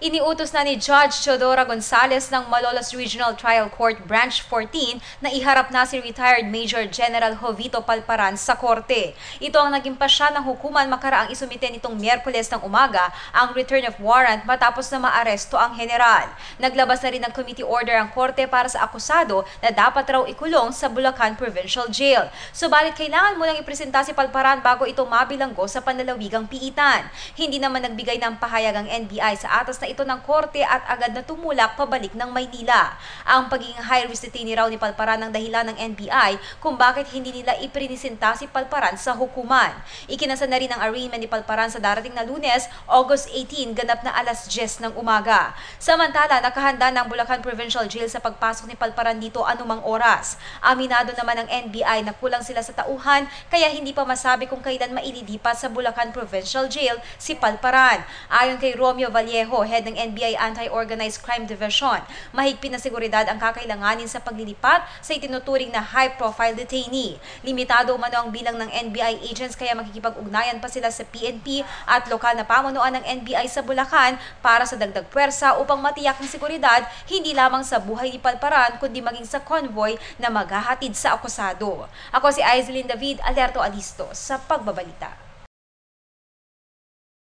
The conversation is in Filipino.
Iniutos na ni Judge Teodora Gonzales ng Malolos Regional Trial Court Branch 14 na iharap na si retired Major General Jovito Palparan sa korte. Ito ang naging pasya ng hukuman makaraang isumite nitong Miyerkules ng umaga ang return of warrant matapos na maaresto ang general. Naglabas na rin ng committee order ang korte para sa akusado na dapat raw ikulong sa Bulacan Provincial Jail. Subalit kailangan munang ipresenta si Palparan bago ito mabilanggo sa panlalawigang piitan. Hindi naman nagbigay ng pahayag ang NBI sa atas na ito ng korte at agad na tumulak pabalik ng Maynila. Ang pagiging high-risk detainee raw ni Palparan ang dahilan ng NBI kung bakit hindi nila iprinisinta si Palparan sa hukuman. Ikinasa na rin ang arraignment ni Palparan sa darating na Lunes, August 18, ganap na alas 10 ng umaga. Samantala, nakahanda ng Bulacan Provincial Jail sa pagpasok ni Palparan dito anumang oras. Aminado naman ng NBI na kulang sila sa tauhan kaya hindi pa masabi kung kailan maililipat sa Bulacan Provincial Jail si Palparan. Ayon kay Romeo Vallejo, head ng NBI Anti-Organized Crime Division, mahigpit na seguridad ang kakailanganin sa paglilipat sa itinuturing na high-profile detainee. Limitado umano ang bilang ng NBI agents kaya makikipag-ugnayan pa sila sa PNP at lokal na pamunuan ng NBI sa Bulacan para sa dagdag pwersa upang matiyak ang seguridad hindi lamang sa buhay ni Palparan kundi maging sa convoy na maghahatid sa akusado. Ako si Aizelin David, Alerto Alisto sa Pagbabalita.